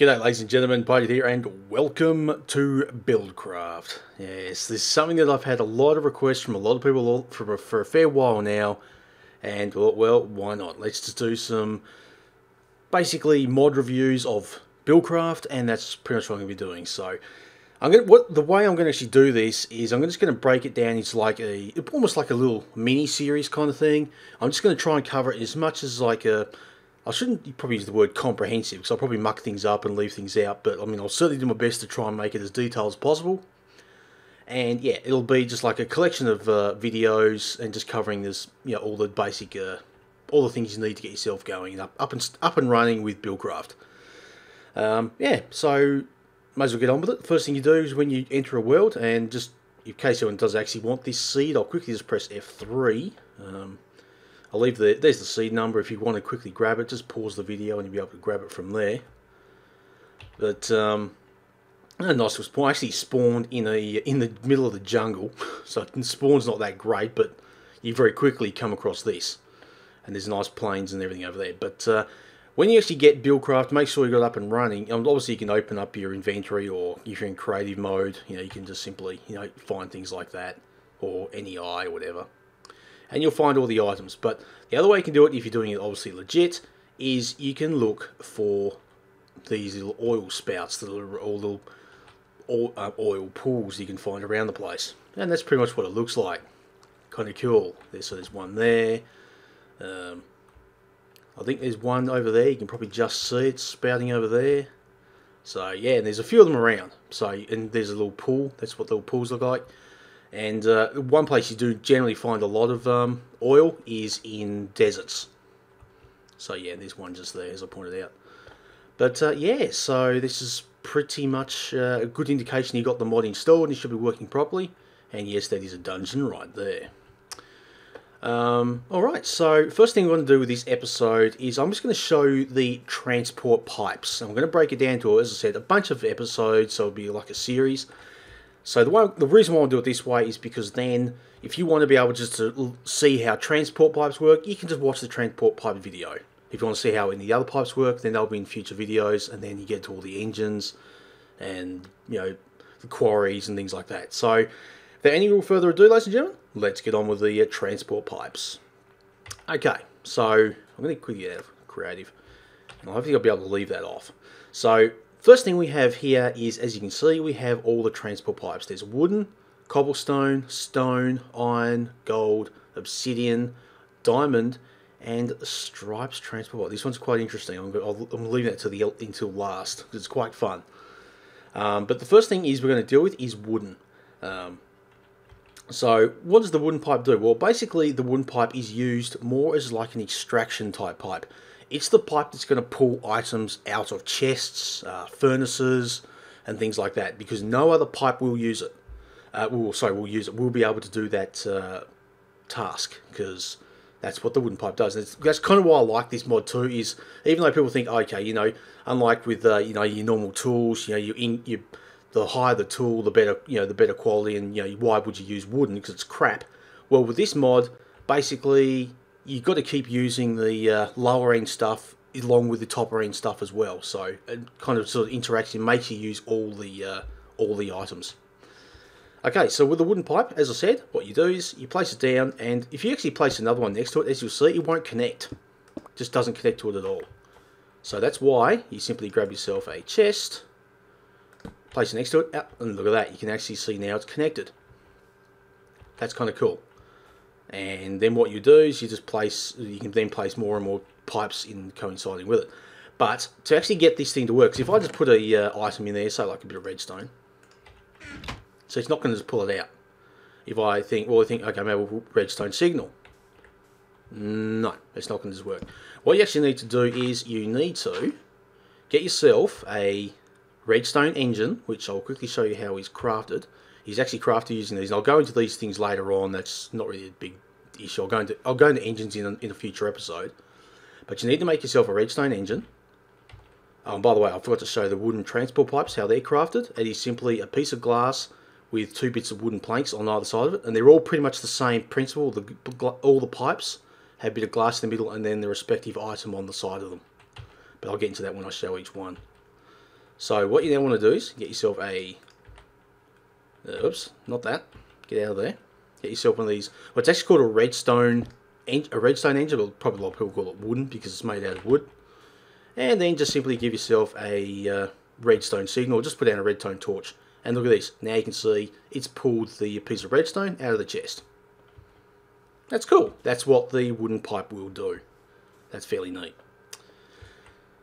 G'day ladies and gentlemen, Piedudeaus here and welcome to BuildCraft. Yes, this is something that I've had a lot of requests from a lot of people for a fair while now, and well, why not? Let's just do some basically mod reviews of BuildCraft, and that's pretty much what I'm going to be doing. So the way I'm going to actually do this is I'm just going to break it down into like almost like a little mini series kind of thing. I'm just going to try and cover it as much as like I shouldn't probably use the word comprehensive because I'll probably muck things up and leave things out, but I mean, I'll certainly do my best to try and make it as detailed as possible. And yeah, it'll be just like a collection of videos and just covering this, all the basic, all the things you need to get yourself going and up and running with BuildCraft. Yeah, so might as well get on with it. First thing you do is when you enter a world, and just in case anyone does actually want this seed, I'll quickly just press F3. I'll leave there's the seed number. If you want to quickly grab it, just pause the video and you'll be able to grab it from there. But a nice little spawn. I actually spawned in the middle of the jungle, so spawn's not that great, but you very quickly come across this, and there's nice plains and everything over there. But when you actually get BuildCraft, make sure you got it up and running. Obviously, you can open up your inventory, or if you're in creative mode, you can just simply find things like that, or NEI or whatever. And you'll find all the items. But the other way you can do it, if you're doing it obviously legit, is you can look for these little oil spouts, the little oil pools you can find around the place. And that's pretty much what it looks like. Kind of cool. So there's one there. I think there's one over there. You can probably just see it spouting over there. So yeah, and there's a few of them around. So, and there's a little pool. That's what little pools look like. And one place you do generally find a lot of oil is in deserts. So yeah, there's one just there, as I pointed out. But yeah, so this is pretty much a good indication you got the mod installed and it should be working properly. And yes, that is a dungeon right there. Alright, so first thing I'm going to do with this episode is I'm just going to show you the transport pipes. I'm going to break it down to, as I said, a bunch of episodes, so it'll be like a series. So the reason why I do it this way is because then, if you want to be able just to see how transport pipes work, you can just watch the transport pipe video. If you want to see how any of the other pipes work, then they'll be in future videos, and then you get to all the engines and the quarries and things like that. So, without any further ado, ladies and gentlemen, let's get on with the transport pipes. Okay, so I'm going to quickly get out of creative, and hopefully I'll be able to leave that off. So, first thing we have here is, as you can see, we have all the transport pipes. There's wooden, cobblestone, stone, iron, gold, obsidian, diamond, and stripes transport pipe. This one's quite interesting. I'm leaving that until last because it's quite fun. But the first thing we're going to deal with is wooden. So what does the wooden pipe do? Well, basically the wooden pipe is used more as like an extraction type pipe. It's the pipe that's going to pull items out of chests, furnaces, and things like that, because no other pipe will use it. We'll be able to do that task, because that's what the wooden pipe does. And that's kind of why I like this mod too. Is even though people think, okay, unlike with your normal tools, the higher the tool, the better, the better quality, and why would you use wooden? Because it's crap. Well, with this mod, basically, you've got to keep using the lower end stuff along with the topper end stuff as well. So it kind of sort of interaction makes you use all the items. Okay, so with the wooden pipe, as I said, what you do is you place it down, and if you actually place another one next to it, as you'll see, it won't connect. It just doesn't connect to it at all. So that's why you simply grab yourself a chest, place it next to it, and look at that, you can actually see now it's connected. That's kind of cool. And then what you do is you can then place more and more pipes in coinciding with it. But to actually get this thing to work, because if I just put a item in there, say like a bit of redstone, so it's not going to just pull it out. If I think, okay, maybe we'll put redstone signal. No, it's not going to just work. What you actually need to do is you need to get yourself a redstone engine, which I'll quickly show you how he's crafted. He's actually crafted using these. And I'll go into these things later on. That's not really a big issue. I'll go into engines in a future episode. But you need to make yourself a redstone engine. By the way, I forgot to show the wooden transport pipes, how they're crafted. It is simply a piece of glass with 2 bits of wooden planks on either side of it. And they're all pretty much the same principle. All the pipes have a bit of glass in the middle and then the respective item on the side of them. But I'll get into that when I show each one. So what you now want to do is get yourself a, oops, not that, get out of there. Get yourself one of these, well, it's actually called a redstone engine, but probably a lot of people call it wooden because it's made out of wood. And then just simply give yourself a redstone signal, just put down a redstone torch. And look at this, now you can see it's pulled the piece of redstone out of the chest. That's cool. That's what the wooden pipe will do. That's fairly neat.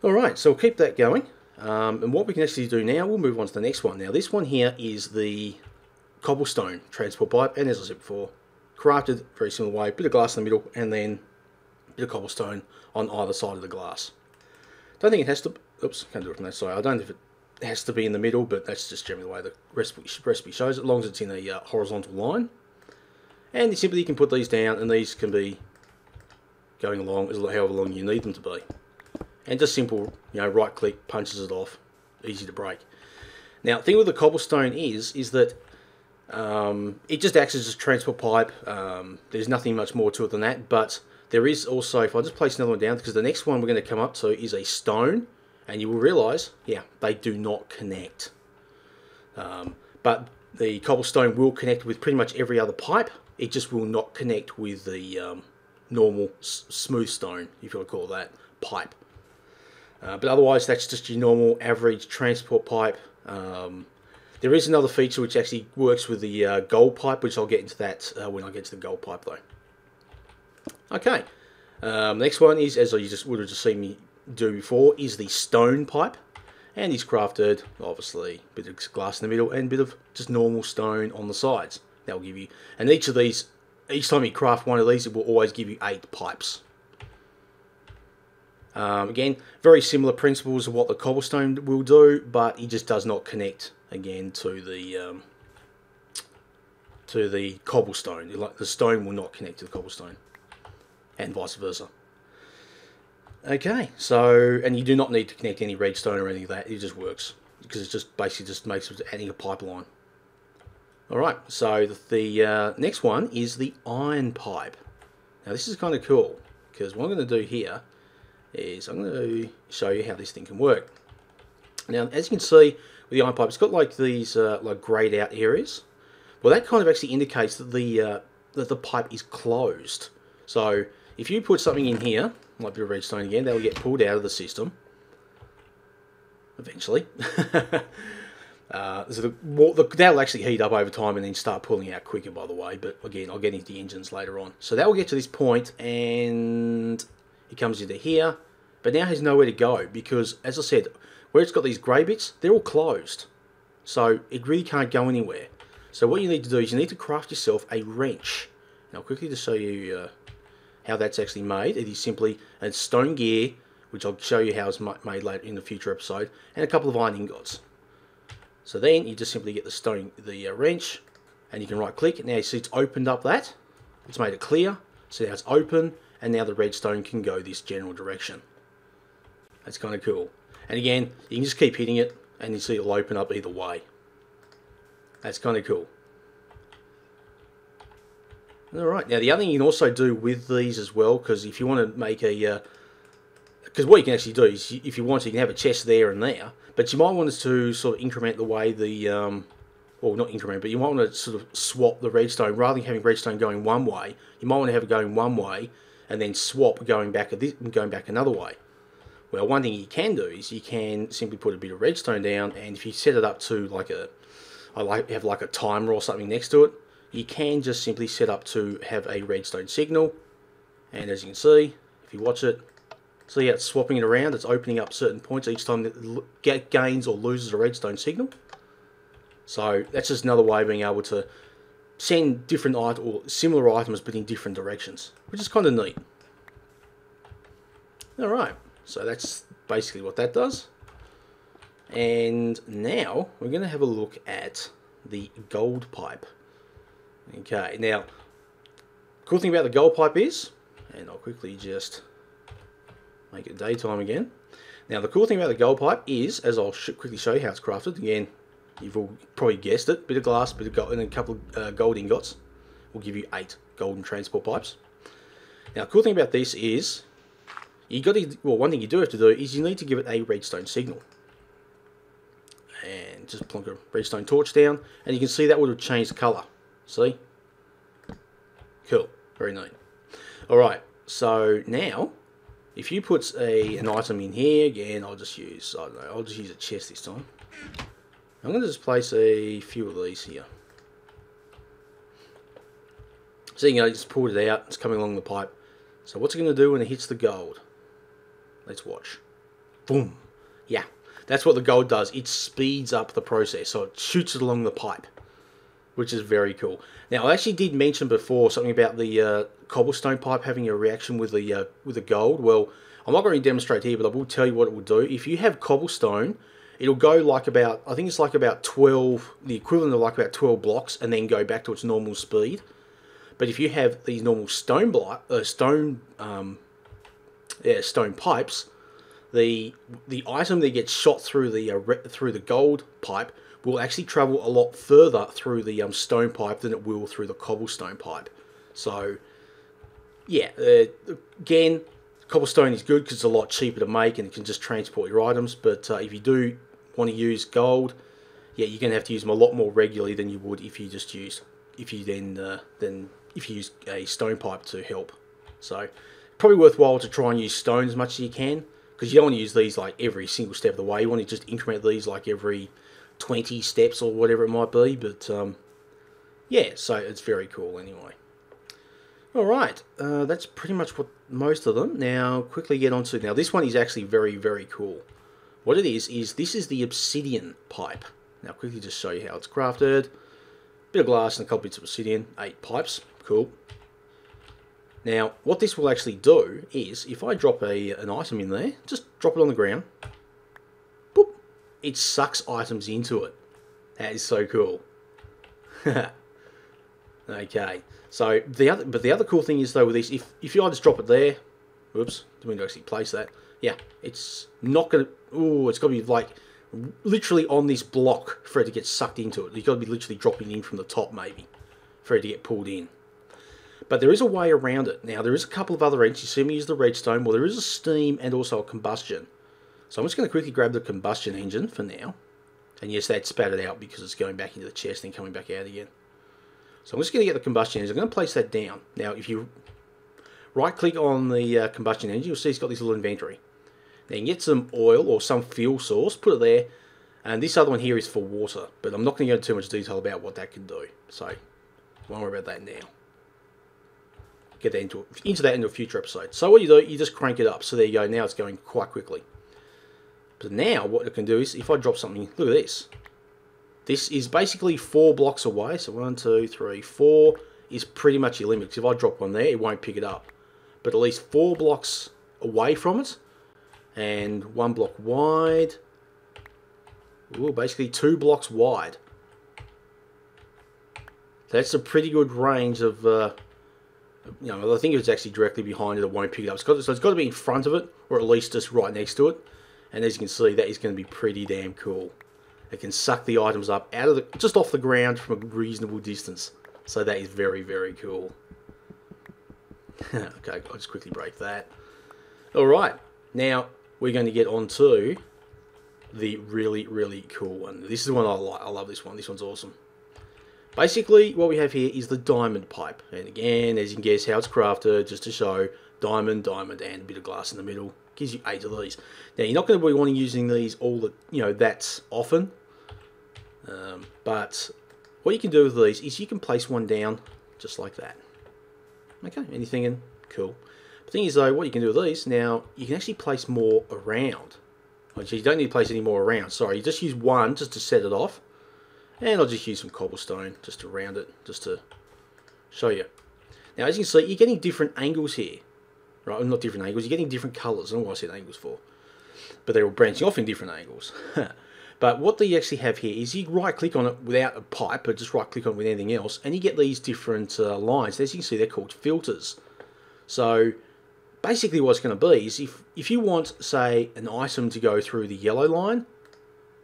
Alright, so we'll keep that going. And what we can actually do now, we'll move on to the next one. Now this one here is the cobblestone transport pipe, and as I said before, crafted very similar way, bit of glass in the middle and then a bit of cobblestone on either side of the glass. Don't think it has to, oops, can't do it from that side. I don't know if it has to be in the middle, but that's just generally the way the recipe shows it, as long as it's in a horizontal line. And simply you can put these down, and these can be going along as however long you need them to be. And just simple, right click, punches it off, easy to break. Now, the thing with the cobblestone is that it just acts as a transport pipe. There's nothing much more to it than that, but there is also, if I just place another one down, because the next one we're going to come up to is a stone, and you will realise, yeah, they do not connect. But the cobblestone will connect with pretty much every other pipe. It just will not connect with the normal smooth stone, if you want to call that, pipe. But otherwise, that's just your normal average transport pipe. There is another feature which actually works with the gold pipe, which I'll get into that when I get to the gold pipe though. Okay, next one is, as you would have just seen me do before, is the stone pipe. And he's crafted, obviously, a bit of glass in the middle and a bit of just normal stone on the sides. That will give you, and each of these, each time you craft one of these, it will always give you 8 pipes. Again, very similar principles of what the cobblestone will do, but it just does not connect again to the cobblestone. Like the stone will not connect to the cobblestone, and vice versa. Okay, so, and you do not need to connect any redstone or anything of that. It just works because it just basically just makes it adding a pipeline. All right, so the next one is the iron pipe. Now this is kind of cool because what I'm going to do here is I'm going to show you how this thing can work. Now, as you can see with the iron pipe, it's got like these like grayed out areas. Well, that kind of actually indicates that the pipe is closed. So if you put something in here, like a bit of redstone again, that will get pulled out of the system eventually. So that'll actually heat up over time and then start pulling out quicker, by the way. But again, I'll get into the engines later on. So that will get to this point, and it comes into here, but now has nowhere to go because, as I said, where it's got these grey bits, they're all closed. So it really can't go anywhere. So what you need to do is you need to craft yourself a wrench. Now, quickly to show you how that's actually made, it is simply a stone gear, which I'll show you how it's made later in the future episode, and a couple of iron ingots. So then you just simply get the wrench, and you can right click. Now you see it's opened up that. It's made it clear. So now it's open, and now the redstone can go this general direction. That's kind of cool. And again, you can just keep hitting it, and you see it'll open up either way. That's kind of cool. Alright, now the other thing you can also do with these as well, because if you want to make a... because what you can actually do is, if you want to, you can have a chest there and there, but you might want to sort of increment the way the... well, not increment, but you might want to sort of swap the redstone. Rather than having redstone going one way, you might want to have it going one way, and then swap going back another way. Well, one thing you can do is you can simply put a bit of redstone down, and if you set it up to like have like a timer or something next to it, you can just simply set up to have a redstone signal, and as you can see, if you watch it, see how it's swapping it around, it's opening up certain points each time it gains or loses a redstone signal. So that's just another way of being able to send different or similar items but in different directions, which is kind of neat. Alright, so that's basically what that does. And now we're going to have a look at the gold pipe. Okay, now, cool thing about the gold pipe is, and I'll quickly just make it daytime again. Now, the cool thing about the gold pipe is, as I'll quickly show you how it's crafted, again, you've all probably guessed it, bit of glass, bit of gold, and a couple of gold ingots will give you 8 golden transport pipes. Now, the cool thing about this is, one thing you do have to do is you need to give it a redstone signal. just plonk a redstone torch down, and you can see that would have changed the colour. See? Cool. Very neat. Alright, so now, if you put an item in here, again, I'll just use, I don't know, I'll just use a chest this time. I'm going to just place a few of these here. So you know, just pulled it out, it's coming along the pipe. So what's it going to do when it hits the gold? Let's watch. Boom. Yeah, that's what the gold does. It speeds up the process, so it shoots it along the pipe, which is very cool. Now, I actually did mention before something about the cobblestone pipe having a reaction with the gold. Well, I'm not going to demonstrate here, but I will tell you what it will do. If you have cobblestone, it'll go like about, I think it's like about 12, the equivalent of like about 12 blocks, and then go back to its normal speed. But if you have these normal stone pipes, the item that gets shot through the gold pipe will actually travel a lot further through the stone pipe than it will through the cobblestone pipe. So, yeah, again, cobblestone is good because it's a lot cheaper to make and it can just transport your items. But if you do want to use gold, yeah, you're going to have to use them a lot more regularly than you would if you just use if you use a stone pipe to help. So, probably worthwhile to try and use stone as much as you can, because you don't want to use these like every single step of the way. You want to just increment these like every 20 steps or whatever it might be. But yeah, so it's very cool anyway. Alright, that's pretty much what most of them. Now, quickly get on to, now this one is actually very, very cool. What it is this is the obsidian pipe. Now, quickly just show you how it's crafted. Bit of glass and a couple bits of obsidian, 8 pipes, cool. Now, what this will actually do is, if I drop an item in there, just drop it on the ground, boop, it sucks items into it. That is so cool. Okay, so the other cool thing is though with this, if you just drop it there, whoops, didn't mean to actually place that. Yeah, it's not gonna. Ooh, it's got to be like literally on this block for it to get sucked into it. You've got to be literally dropping in from the top maybe for it to get pulled in. But there is a way around it. Now, there is a couple of other engines. You see me use the redstone. Well, there is a steam and also a combustion. So I'm just going to quickly grab the combustion engine for now. And yes, that's spattered out because it's going back into the chest and coming back out again. So I'm just going to get the combustion engine. I'm going to place that down. Now, if you right-click on the combustion engine, you'll see it's got this little inventory. Now, you can get some oil or some fuel source, put it there. And this other one here is for water. But I'm not going to go into too much detail about what that can do. So, won't worry about that now. Get that into a future episode. So what you do, you just crank it up. So there you go. Now it's going quite quickly. But now what it can do is, if I drop something, look at this. This is basically 4 blocks away. So 1, 2, 3, 4 is pretty much your limit. If I drop one there, it won't pick it up. But at least 4 blocks away from it, and 1 block wide. Ooh, basically 2 blocks wide. That's a pretty good range of. You know, I think it's actually directly behind it. It won't pick it up. So it's got to be in front of it, or at least just right next to it. And as you can see, that is going to be pretty damn cool. It can suck the items up out of just off the ground from a reasonable distance. So that is very, very cool. Okay, I'll just quickly break that. All right, now we're going to get on to the really, really cool one. This is the one I like. I love this one. This one's awesome. Basically, what we have here is the diamond pipe. And again, as you can guess how it's crafted, just to show diamond, diamond, and a bit of glass in the middle. Gives you 8 of these. Now, you're not going to be wanting using these all the, that often. But what you can do with these is you can place one down just like that. Okay, anything in? Cool. The thing is, though, what you can do with these, now, you can actually place more around. Actually, you don't need to place any more around. Sorry, you just use one just to set it off. And I'll just use some cobblestone just to round it, just to show you. Now, as you can see, you're getting different angles here. Right, well, not different angles, you're getting different colours. I don't know what I said angles for. But they're all branching off in different angles. But what they actually have here is you right-click on it without a pipe, but just right-click on it with anything else, and you get these different lines. As you can see, they're called filters. So, basically what it's going to be is if you want, say, an item to go through the yellow line,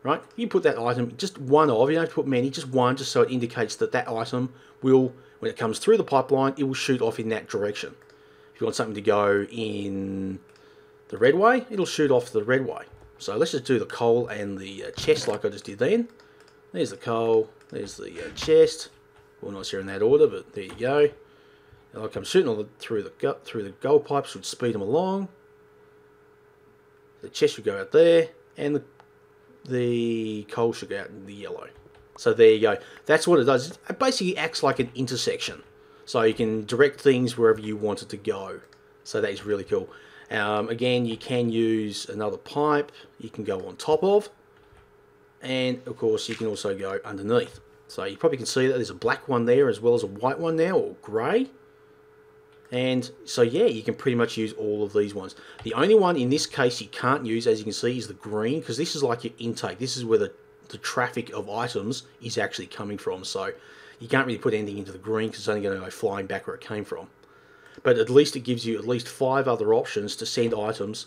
right? You put that item, just one of, you don't have to put many, just one, just so it indicates that that item will, when it comes through the pipeline, it will shoot off in that direction. If you want something to go in the red way, it'll shoot off the red way. So let's just do the coal and the chest like I just did then. There's the coal. There's the chest. Well, not sure in that order, but there you go. And like I'm shooting all through the gold pipes, should speed them along. The chest should go out there, and the coal should go out in the yellow. So there you go. That's what it does. It basically acts like an intersection. So you can direct things wherever you want it to go. So that is really cool. Again, you can use another pipe you can go on top of. And of course, you can also go underneath. So you probably can see that there's a black one there as well as a white one now, or grey. And so yeah, you can pretty much use all of these ones. The only one in this case you can't use, as you can see, is the green, because this is like your intake. This is where the traffic of items is actually coming from. So you can't really put anything into the green because it's only going to go flying back where it came from. But at least it gives you at least 5 other options to send items,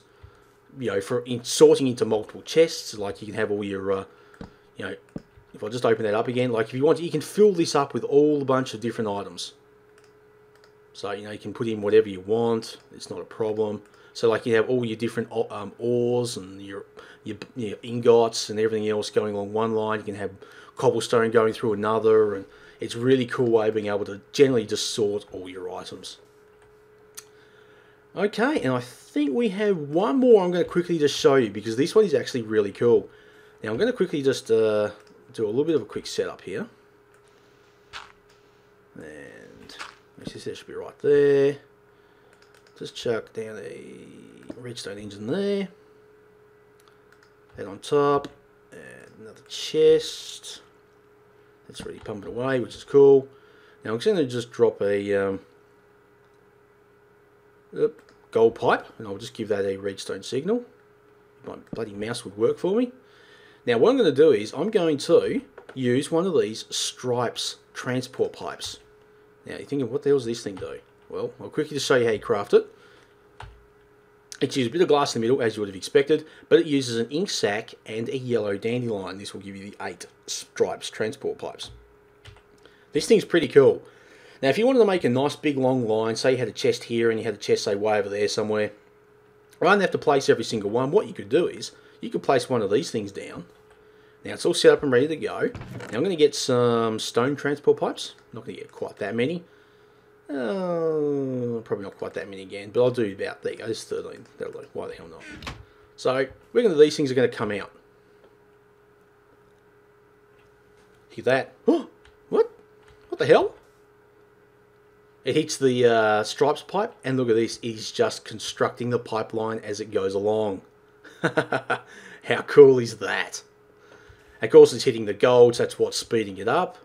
you know, for sorting into multiple chests. Like you can have all your, you know, if I just open that up again, like if you want, you can fill this up with all a bunch of different items. So, you know, you can put in whatever you want. It's not a problem. So, like, you have all your different ores and your ingots and everything else going along one line. You can have cobblestone going through another. And it's a really cool way of being able to generally just sort all your items. Okay, and I think we have one more I'm going to quickly just show you, because this one is actually really cool. Now, I'm going to quickly just do a little bit of a quick setup here. And that should be right there. Just chuck down a redstone engine there. That on top. And another chest. That's already pumping away, which is cool. Now I'm going to just drop a gold pipe, and I'll just give that a redstone signal. My bloody mouse would work for me. Now what I'm going to do is I'm going to use one of these stripes transport pipes. Now you're thinking, what the hell does this thing do? Well, I'll quickly just show you how you craft it. It uses a bit of glass in the middle, as you would have expected, but it uses an ink sac and a yellow dandelion. This will give you the 8 stripes transport pipes. This thing's pretty cool. Now, if you wanted to make a nice big long line, say you had a chest here and you had a chest, say, way over there somewhere, rather than have to place every single one, what you could do is you could place one of these things down. Now, it's all set up and ready to go. Now, I'm going to get some stone transport pipes. I'm not going to get quite that many. Probably not quite that many again, but I'll do about, there you go, there's 13. That'll do. Why the hell not? So, these things are going to come out. Hear that? Oh, what? What the hell? It hits the stripes pipe, and look at this, it is just constructing the pipeline as it goes along. How cool is that? Of course, it's hitting the gold, so that's what's speeding it up.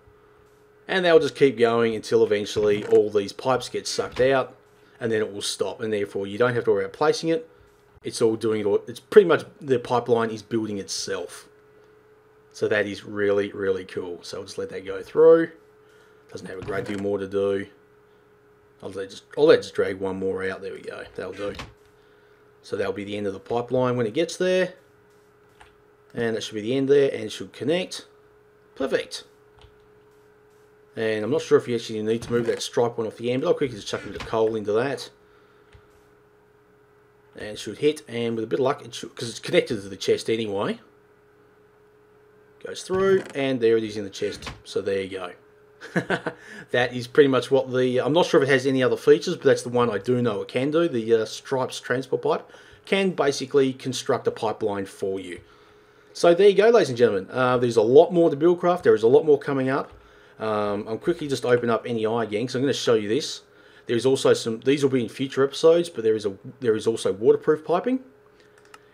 And they'll just keep going until eventually all these pipes get sucked out, and then it will stop. And therefore, you don't have to worry about placing it. It's all doing it all. It's pretty much, the pipeline is building itself. So that is really, really cool. So I'll just let that go through. Doesn't have a great deal more to do. I'll let just drag one more out. There we go. That'll do. So that'll be the end of the pipeline when it gets there. And that should be the end there, and it should connect. Perfect. And I'm not sure if you actually need to move that stripe one off the end, but I'll quickly just chuck a bit of coal into that. And it should hit, and with a bit of luck, it should, because it's connected to the chest anyway. Goes through, and there it is in the chest. So there you go. That is pretty much what the... I'm not sure if it has any other features, but that's the one I do know it can do. The stripes transport pipe can basically construct a pipeline for you. So there you go, ladies and gentlemen. There's a lot more to BuildCraft. There is a lot more coming up. I'll quickly just open up NEI again, because I'm going to show you this. There's also some... These will be in future episodes, but there is also waterproof piping.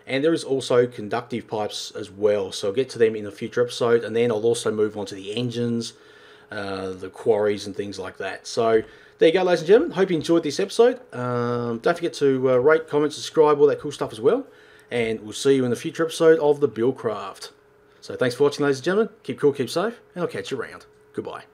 And there is also conductive pipes as well. So I'll get to them in a future episode, and then I'll also move on to the engines, the quarries and things like that. So there you go, ladies and gentlemen. Hope you enjoyed this episode. Don't forget to rate, comment, subscribe, all that cool stuff as well. And we'll see you in the future episode of the BuildCraft. So thanks for watching, ladies and gentlemen. Keep cool, keep safe, and I'll catch you around. Goodbye.